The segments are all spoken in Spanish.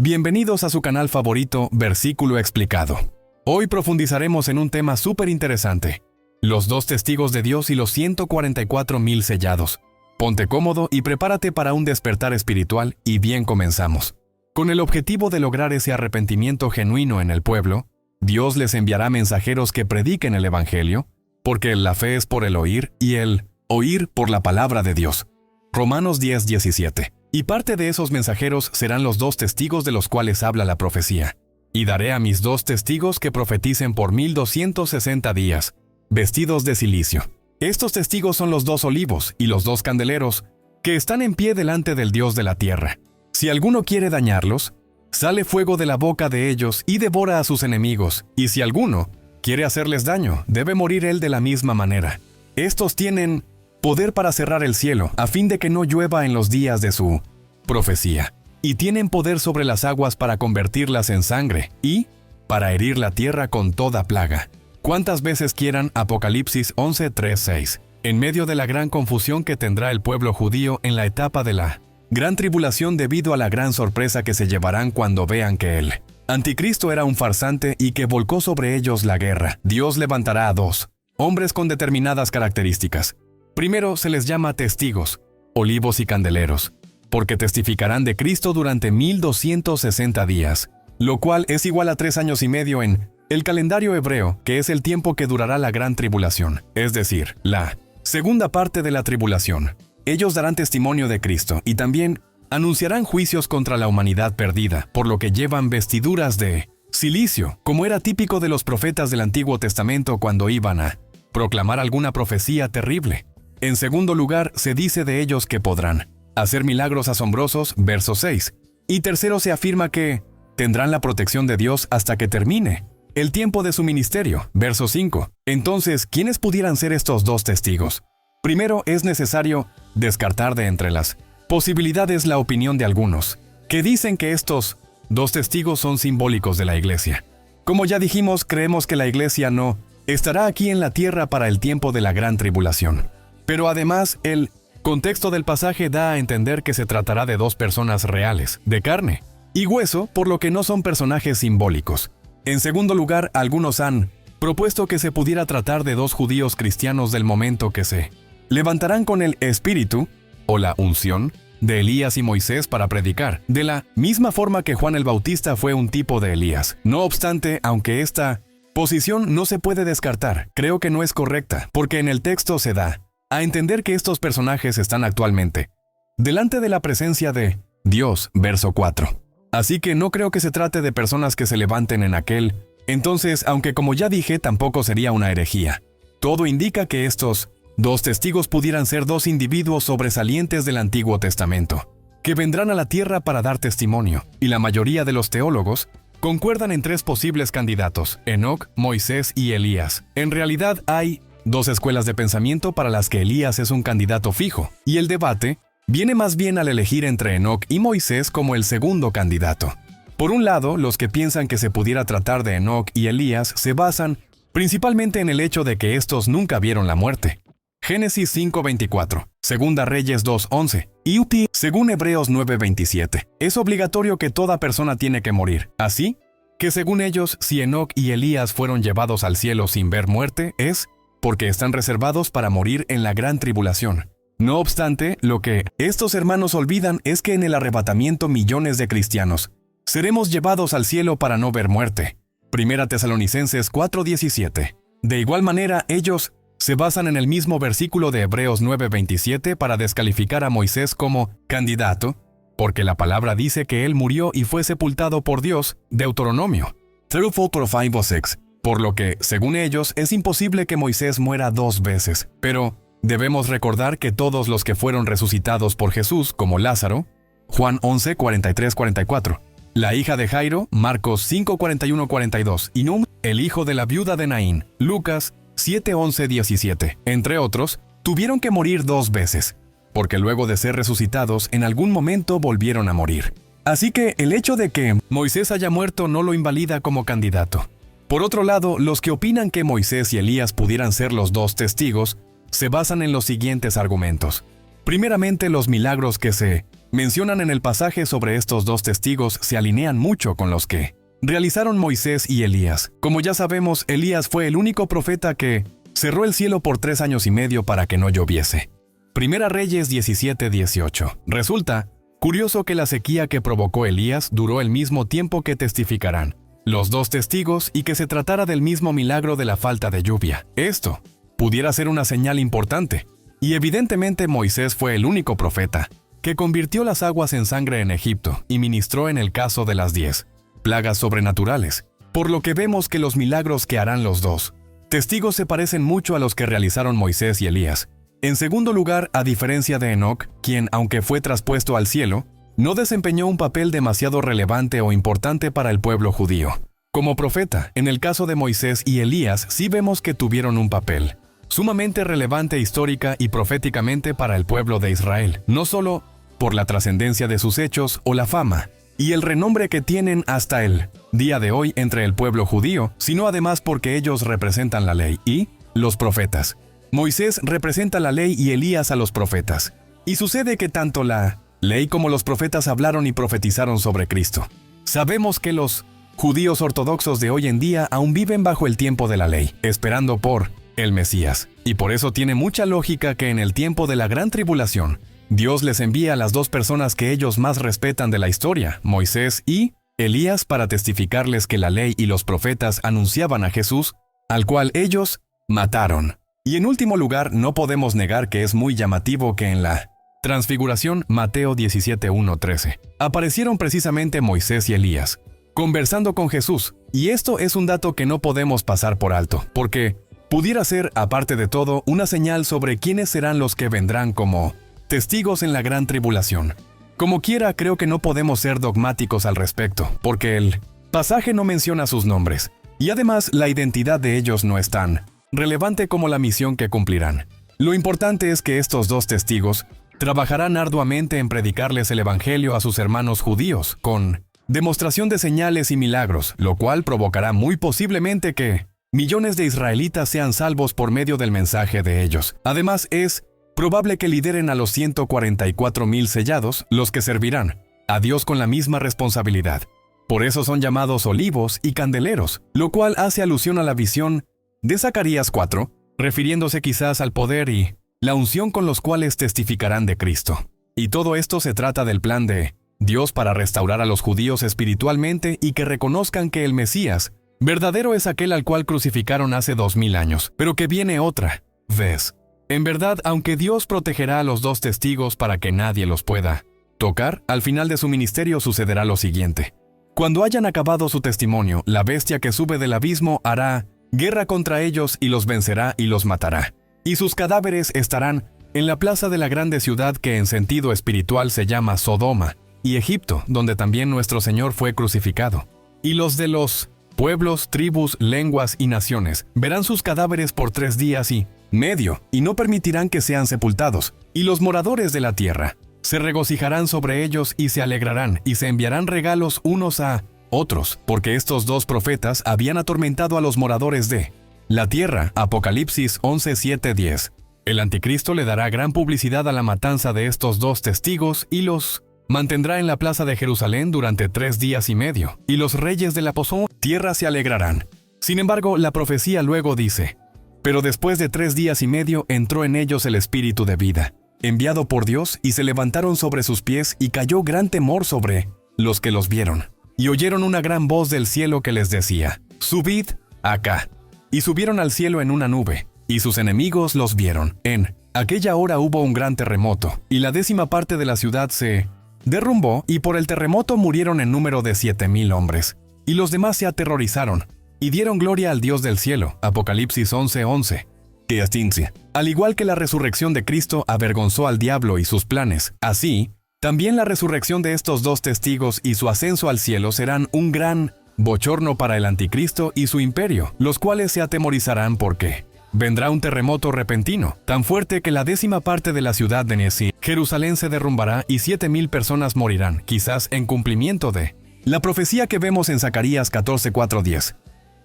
Bienvenidos a su canal favorito, Versículo Explicado. Hoy profundizaremos en un tema súper interesante: los dos testigos de Dios y los 144,000 sellados. Ponte cómodo y prepárate para un despertar espiritual, y bien comenzamos. Con el objetivo de lograr ese arrepentimiento genuino en el pueblo, Dios les enviará mensajeros que prediquen el Evangelio, porque la fe es por el oír y el oír por la palabra de Dios. Romanos 10:17. Y parte de esos mensajeros serán los dos testigos de los cuales habla la profecía. Y daré a mis dos testigos que profeticen por 1260 días, vestidos de cilicio. Estos testigos son los dos olivos y los dos candeleros, que están en pie delante del Dios de la tierra. Si alguno quiere dañarlos, sale fuego de la boca de ellos y devora a sus enemigos, y si alguno quiere hacerles daño, debe morir él de la misma manera. Estos tienen poder para cerrar el cielo, a fin de que no llueva en los días de su profecía. Y tienen poder sobre las aguas para convertirlas en sangre, y para herir la tierra con toda plaga. Cuántas veces quieran. Apocalipsis 11:3-6. En medio de la gran confusión que tendrá el pueblo judío en la etapa de la gran tribulación debido a la gran sorpresa que se llevarán cuando vean que el anticristo era un farsante y que volcó sobre ellos la guerra, Dios levantará a dos hombres con determinadas características. Primero se les llama testigos, olivos y candeleros, porque testificarán de Cristo durante 1260 días, lo cual es igual a 3 años y medio en el calendario hebreo, que es el tiempo que durará la gran tribulación, es decir, la segunda parte de la tribulación. Ellos darán testimonio de Cristo y también anunciarán juicios contra la humanidad perdida, por lo que llevan vestiduras de cilicio, como era típico de los profetas del Antiguo Testamento cuando iban a proclamar alguna profecía terrible. En segundo lugar, se dice de ellos que podrán hacer milagros asombrosos, verso 6. Y tercero, se afirma que tendrán la protección de Dios hasta que termine el tiempo de su ministerio, verso 5. Entonces, ¿quiénes pudieran ser estos dos testigos? Primero, es necesario descartar de entre las posibilidades la opinión de algunos, que dicen que estos dos testigos son simbólicos de la iglesia. Como ya dijimos, creemos que la iglesia no estará aquí en la tierra para el tiempo de la gran tribulación. Pero además, el contexto del pasaje da a entender que se tratará de dos personas reales, de carne y hueso, por lo que no son personajes simbólicos. En segundo lugar, algunos han propuesto que se pudiera tratar de dos judíos cristianos del momento que se levantarán con el espíritu, o la unción, de Elías y Moisés para predicar, de la misma forma que Juan el Bautista fue un tipo de Elías. No obstante, aunque esta posición no se puede descartar, creo que no es correcta, porque en el texto se da a entender que estos personajes están actualmente delante de la presencia de Dios, verso 4. Así que no creo que se trate de personas que se levanten en aquel entonces, aunque como ya dije, tampoco sería una herejía. Todo indica que estos dos testigos pudieran ser dos individuos sobresalientes del Antiguo Testamento, que vendrán a la tierra para dar testimonio, y la mayoría de los teólogos concuerdan en 3 posibles candidatos: Enoc, Moisés y Elías. En realidad hay 2 escuelas de pensamiento para las que Elías es un candidato fijo, y el debate viene más bien al elegir entre Enoc y Moisés como el segundo candidato. Por un lado, los que piensan que se pudiera tratar de Enoc y Elías se basan principalmente en el hecho de que estos nunca vieron la muerte. Génesis 5:24, Segunda Reyes 2:11, y según Hebreos 9:27. Es obligatorio que toda persona tiene que morir. Así que según ellos, si Enoc y Elías fueron llevados al cielo sin ver muerte, es porque están reservados para morir en la gran tribulación. No obstante, lo que estos hermanos olvidan es que en el arrebatamiento millones de cristianos seremos llevados al cielo para no ver muerte. Primera Tesalonicenses 4:17. De igual manera, ellos se basan en el mismo versículo de Hebreos 9:27 para descalificar a Moisés como candidato, porque la palabra dice que él murió y fue sepultado por Dios, Deuteronomio 34:5-6. Por lo que, según ellos, es imposible que Moisés muera 2 veces. Pero debemos recordar que todos los que fueron resucitados por Jesús, como Lázaro, Juan 11:43-44, la hija de Jairo, Marcos 5:41-42, y Num, el hijo de la viuda de Naín, Lucas 7:11-17, entre otros, tuvieron que morir 2 veces, porque luego de ser resucitados, en algún momento volvieron a morir. Así que el hecho de que Moisés haya muerto no lo invalida como candidato. Por otro lado, los que opinan que Moisés y Elías pudieran ser los dos testigos se basan en los siguientes argumentos. Primeramente, los milagros que se mencionan en el pasaje sobre estos dos testigos se alinean mucho con los que realizaron Moisés y Elías. Como ya sabemos, Elías fue el único profeta que cerró el cielo por 3 años y medio para que no lloviese. Primera Reyes 17:18. Resulta curioso que la sequía que provocó Elías duró el mismo tiempo que testificarán los dos testigos y que se tratara del mismo milagro de la falta de lluvia. Esto pudiera ser una señal importante. Y evidentemente Moisés fue el único profeta que convirtió las aguas en sangre en Egipto y ministró en el caso de las 10 plagas sobrenaturales, por lo que vemos que los milagros que harán los dos testigos se parecen mucho a los que realizaron Moisés y Elías. En segundo lugar, a diferencia de Enoc, quien, aunque fue traspuesto al cielo, no desempeñó un papel demasiado relevante o importante para el pueblo judío. Como profeta, en el caso de Moisés y Elías sí vemos que tuvieron un papel sumamente relevante histórica y proféticamente para el pueblo de Israel, no solo por la trascendencia de sus hechos o la fama y el renombre que tienen hasta el día de hoy entre el pueblo judío, sino además porque ellos representan la ley y los profetas. Moisés representa la ley y Elías a los profetas. Y sucede que tanto la ley como los profetas hablaron y profetizaron sobre Cristo. Sabemos que los judíos ortodoxos de hoy en día aún viven bajo el tiempo de la ley, esperando por el Mesías. Y por eso tiene mucha lógica que en el tiempo de la gran tribulación, Dios les envía a las dos personas que ellos más respetan de la historia, Moisés y Elías, para testificarles que la ley y los profetas anunciaban a Jesús, al cual ellos mataron. Y en último lugar, no podemos negar que es muy llamativo que en la Transfiguración, Mateo 17:1-13, aparecieron precisamente Moisés y Elías, conversando con Jesús. Y esto es un dato que no podemos pasar por alto, porque pudiera ser, aparte de todo, una señal sobre quiénes serán los que vendrán como testigos en la gran tribulación. Como quiera, creo que no podemos ser dogmáticos al respecto, porque el pasaje no menciona sus nombres, y además la identidad de ellos no es tan relevante como la misión que cumplirán. Lo importante es que estos dos testigos trabajarán arduamente en predicarles el evangelio a sus hermanos judíos, con demostración de señales y milagros, lo cual provocará muy posiblemente que millones de israelitas sean salvos por medio del mensaje de ellos. Además, es probable que lideren a los 144,000 sellados, los que servirán a Dios con la misma responsabilidad. Por eso son llamados olivos y candeleros, lo cual hace alusión a la visión de Zacarías 4, refiriéndose quizás al poder y la unción con los cuales testificarán de Cristo. Y todo esto se trata del plan de Dios para restaurar a los judíos espiritualmente y que reconozcan que el Mesías verdadero es aquel al cual crucificaron hace 2000 años, pero que viene otra vez. En verdad, aunque Dios protegerá a los dos testigos para que nadie los pueda tocar, al final de su ministerio sucederá lo siguiente. Cuando hayan acabado su testimonio, la bestia que sube del abismo hará guerra contra ellos y los vencerá y los matará. Y sus cadáveres estarán en la plaza de la grande ciudad que en sentido espiritual se llama Sodoma y Egipto, donde también nuestro Señor fue crucificado. Y los de los pueblos, tribus, lenguas y naciones verán sus cadáveres por 3 días y medio, y no permitirán que sean sepultados. Y los moradores de la tierra se regocijarán sobre ellos y se alegrarán, y se enviarán regalos unos a otros, porque estos dos profetas habían atormentado a los moradores de la tierra. Apocalipsis 11:7-10. El anticristo le dará gran publicidad a la matanza de estos dos testigos y los mantendrá en la plaza de Jerusalén durante 3 días y medio, y los reyes de la tierra se alegrarán. Sin embargo, la profecía luego dice: pero después de 3 días y medio entró en ellos el espíritu de vida, enviado por Dios, y se levantaron sobre sus pies, y cayó gran temor sobre los que los vieron. Y oyeron una gran voz del cielo que les decía: subid acá. Y subieron al cielo en una nube, y sus enemigos los vieron. En aquella hora hubo un gran terremoto, y la 10ª parte de la ciudad se derrumbó, y por el terremoto murieron en número de 7,000 hombres. Y los demás se aterrorizaron, y dieron gloria al Dios del cielo. Apocalipsis 11:11. Al igual que la resurrección de Cristo avergonzó al diablo y sus planes, así, también la resurrección de estos dos testigos y su ascenso al cielo serán un gran bochorno para el anticristo y su imperio, los cuales se atemorizarán porque vendrá un terremoto repentino, tan fuerte que la 10ª parte de la ciudad de Jerusalén se derrumbará y 7,000 personas morirán, quizás en cumplimiento de la profecía que vemos en Zacarías 14:4-10.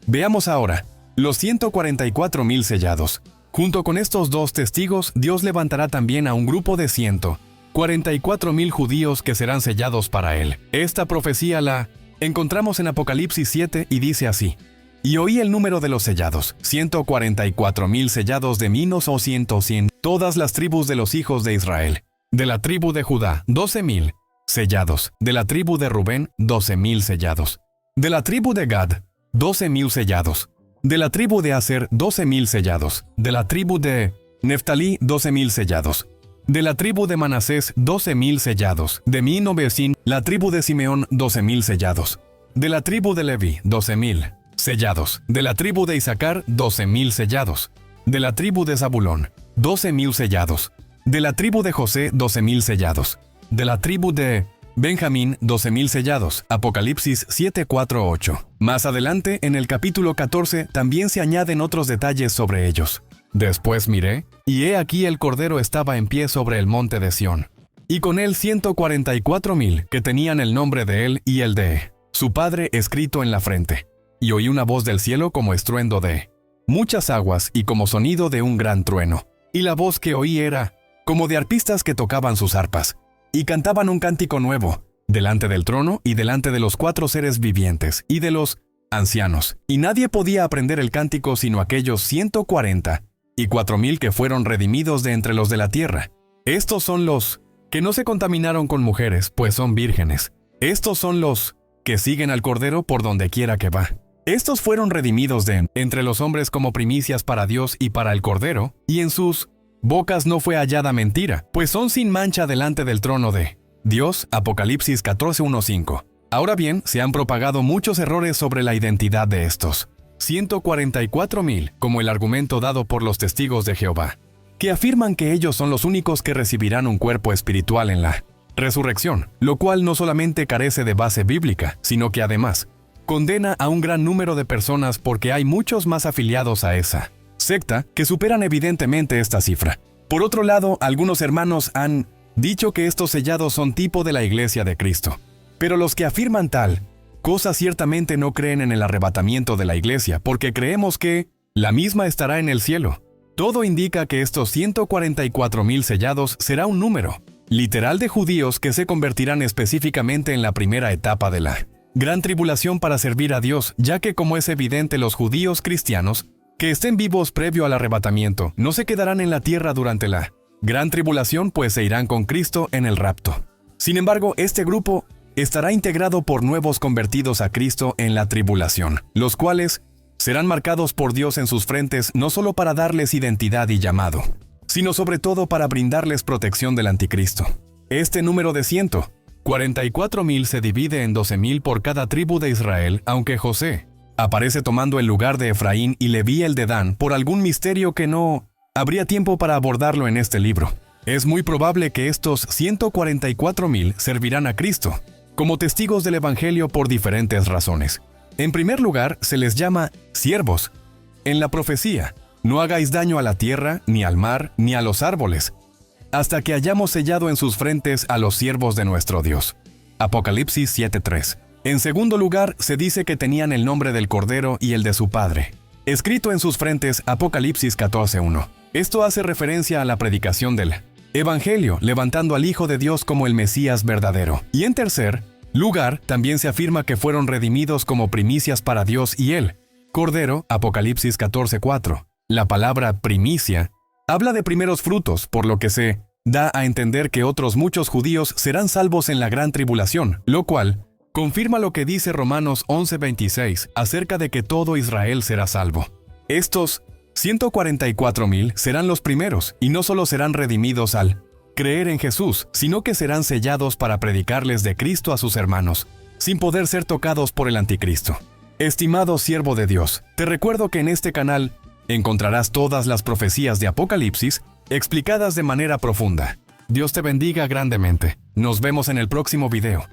Veamos ahora los 144,000 sellados. Junto con estos dos testigos, Dios levantará también a un grupo de 44,000 judíos que serán sellados para él. Esta profecía la encontramos en Apocalipsis 7 y dice así: y oí el número de los sellados, 144,000 sellados de minos o 100. Todas las tribus de los hijos de Israel. De la tribu de Judá, 12,000 sellados. De la tribu de Rubén, 12,000 sellados. De la tribu de Gad, 12,000 sellados. De la tribu de Aser, 12,000 sellados. De la tribu de Neftalí, 12,000 sellados. De la tribu de Manasés, 12,000 sellados. De Min-Obesin, la tribu de Simeón, 12,000 sellados. De la tribu de Leví, 12,000 sellados. De la tribu de Isaacar, 12,000 sellados. De la tribu de Zabulón, 12,000 sellados. De la tribu de José, 12,000 sellados. De la tribu de Benjamín, 12,000 sellados. Apocalipsis 7, 4, 8. Más adelante, en el capítulo 14, también se añaden otros detalles sobre ellos. Después miré, y he aquí el Cordero estaba en pie sobre el monte de Sión, y con él 144,000 que tenían el nombre de él y el de su Padre escrito en la frente. Y oí una voz del cielo como estruendo de muchas aguas y como sonido de un gran trueno. Y la voz que oí era como de arpistas que tocaban sus arpas, y cantaban un cántico nuevo, delante del trono y delante de los 4 seres vivientes y de los ancianos. Y nadie podía aprender el cántico sino aquellos 144,000 que fueron redimidos de entre los de la tierra. Estos son los que no se contaminaron con mujeres, pues son vírgenes. Estos son los que siguen al Cordero por donde quiera que va. Estos fueron redimidos de entre los hombres como primicias para Dios y para el Cordero, y en sus bocas no fue hallada mentira, pues son sin mancha delante del trono de Dios. Apocalipsis 14, 1, 5. Ahora bien, se han propagado muchos errores sobre la identidad de estos 144,000, como el argumento dado por los testigos de Jehová, que afirman que ellos son los únicos que recibirán un cuerpo espiritual en la resurrección, lo cual no solamente carece de base bíblica, sino que además condena a un gran número de personas porque hay muchos más afiliados a esa secta que superan evidentemente esta cifra. Por otro lado, algunos hermanos han dicho que estos sellados son tipo de la iglesia de Cristo, pero los que afirman tal cosa ciertamente no creen en el arrebatamiento de la iglesia, porque creemos que la misma estará en el cielo. Todo indica que estos 144,000 sellados será un número literal de judíos que se convertirán específicamente en la primera etapa de la gran tribulación para servir a Dios, ya que, como es evidente, los judíos cristianos que estén vivos previo al arrebatamiento no se quedarán en la tierra durante la gran tribulación, pues se irán con Cristo en el rapto. Sin embargo, este grupo estará integrado por nuevos convertidos a Cristo en la tribulación, los cuales serán marcados por Dios en sus frentes no solo para darles identidad y llamado, sino sobre todo para brindarles protección del anticristo. Este número de 144,000 se divide en 12,000 por cada tribu de Israel, aunque José aparece tomando el lugar de Efraín y Leví el de Dan por algún misterio que no habría tiempo para abordarlo en este libro. Es muy probable que estos 144,000 servirán a Cristo como testigos del Evangelio por diferentes razones. En primer lugar, se les llama siervos. En la profecía, no hagáis daño a la tierra, ni al mar, ni a los árboles, hasta que hayamos sellado en sus frentes a los siervos de nuestro Dios. Apocalipsis 7:3. En segundo lugar, se dice que tenían el nombre del Cordero y el de su Padre escrito en sus frentes. Apocalipsis 14:1. Esto hace referencia a la predicación del Evangelio, levantando al Hijo de Dios como el Mesías verdadero. Y en tercer lugar, también se afirma que fueron redimidos como primicias para Dios y el Cordero. Apocalipsis 14:4. La palabra primicia habla de primeros frutos, por lo que se da a entender que otros muchos judíos serán salvos en la gran tribulación, lo cual confirma lo que dice Romanos 11:26 acerca de que todo Israel será salvo. Estos 144,000 serán los primeros, y no solo serán redimidos al creer en Jesús, sino que serán sellados para predicarles de Cristo a sus hermanos, sin poder ser tocados por el anticristo. Estimado siervo de Dios, te recuerdo que en este canal encontrarás todas las profecías de Apocalipsis explicadas de manera profunda. Dios te bendiga grandemente. Nos vemos en el próximo video.